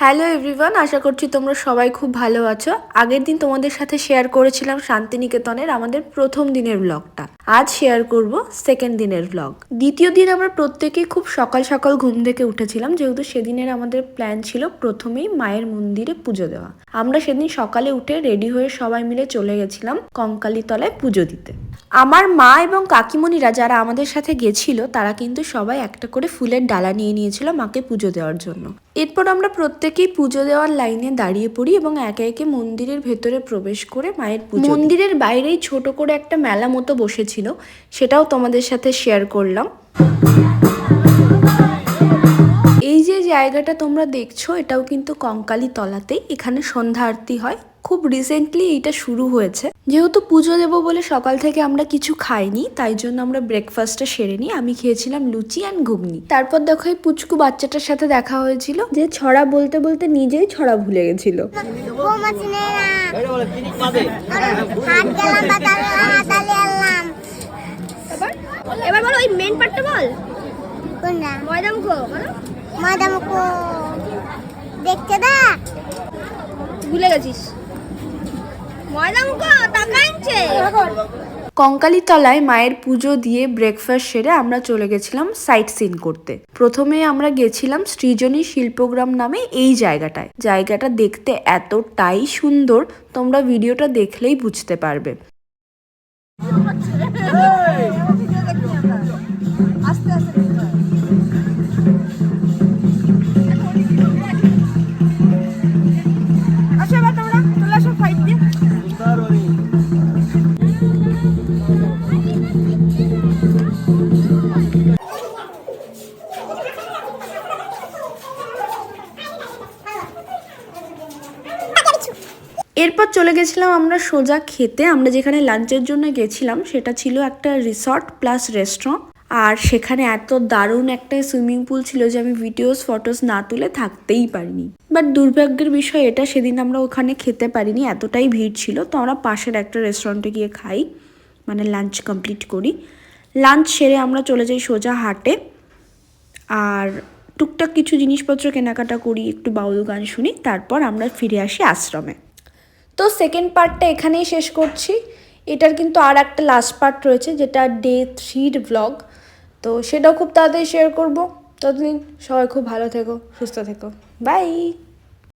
Hello everyone, আশা করছি তোমরা সবাই খুব ভালো আছো। আগের দিন তোমাদের সাথে শেয়ার করেছিলাম শান্তিনিকেতনের আমাদের প্রথম দিনের ব্লগটা। আজ শেয়ার করব সেকেন্ড দিনের ব্লগ। দ্বিতীয় দিন আমরা প্রত্যেকেই খুব সকাল সকাল ঘুম থেকে উঠেছিলাম, যেহেতু সেদিনের আমাদের প্ল্যান ছিল প্রথমেই মায়ের মন্দিরে পুজো দেওয়া। আমরা সেদিন সকালে উঠে রেডি হয়ে সবাই মিলে চলে গেছিলাম কঙ্কালীতলায় পুজো দিতে। আমার মা এবং কাকিমণিরা যারা আমাদের সাথে গেছিল তারা কিন্তু সবাই একটা করে ফুলের ডালা নিয়ে নিয়েছিল মাকে পুজো দেওয়ার জন্য। এরপর আমরা প্রত্যেকেই পুজো দেওয়ার লাইনে দাঁড়িয়ে পড়ি এবং একে একে মন্দিরের ভেতরে প্রবেশ করে মায়ের পুজো। মন্দিরের বাইরেই ছোট করে একটা মেলা মতো বসেছিল, সেটাও তোমাদের সাথে শেয়ার করলাম। এই যে জায়গাটা তোমরা দেখছো এটাও কিন্তু কঙ্কালীতলাতেই। এখানে সন্ধ্যা আরতি হয়। খুব রিসেন্টলি এইটা শুরু হয়েছে। যেহেতু পুজো দেবো বলে সকাল থেকে আমরা কিছু খাইনি, তাই জন্য আমরা ব্রেকফাস্টটা সেরে নিই। আমি খেয়েছিলাম লুচি অ্যান্ড ঘুগনি। তারপর দেখো এই পুচকু বাচ্চাটার সাথে দেখা হয়েছিল, যে ছড়া বলতে বলতে নিজেই ছড়া ভুলে গেছিল। এবার বলো ওই মেন পার্টটা বল। কোনটা? ময়দামুখো বলো। ময়দামুখো দেখতে দা, ভুলে গেছিস। ময়দামুখো টাকা আনছে। কঙ্কালীতলায় মায়ের পুজো দিয়ে ব্রেকফাস্ট সেরে আমরা চলে গেছিলাম সাইট সিন করতে। প্রথমে আমরা গেছিলাম সৃজনী শিল্পগ্রাম নামে এই জায়গাটায়। জায়গাটা দেখতে এতটাই সুন্দর, তোমরা ভিডিওটা দেখলেই বুঝতে পারবে। এরপর চলে গেছিলাম আমরা সোজা খেতে। আমরা যেখানে লাঞ্চের জন্য গেছিলাম সেটা ছিল একটা রিসর্ট প্লাস রেস্টুরেন্ট, আর সেখানে এত দারুণ একটা সুইমিং পুল ছিল যে আমি ভিডিওস ফটোস না তুলে থাকতেই পারিনি। বাট দুর্ভাগ্যের বিষয় এটা, সেদিন আমরা ওখানে খেতে পারিনি, এতটাই ভিড় ছিল। তো আমরা পাশের একটা রেস্টুরেন্টে গিয়ে খাই, মানে লাঞ্চ কমপ্লিট করি। লাঞ্চ সেরে আমরা চলে যাই সোজা হাটে, আর টুকটাক কিছু জিনিসপত্র কেনাকাটা করি, একটু বাউল গান শুনি, তারপর আমরা ফিরে আসি আশ্রমে। তো সেকেন্ড পার্টটা এখানেই শেষ করছি। এটার কিন্তু আর একটা লাস্ট পার্ট রয়েছে, যেটা ডে 3 ব্লগ। তো সেটাও খুব তাড়াতাড়ি শেয়ার করবো। ততদিন সবাই খুব ভালো থেকো, সুস্থ থেকো, বাই।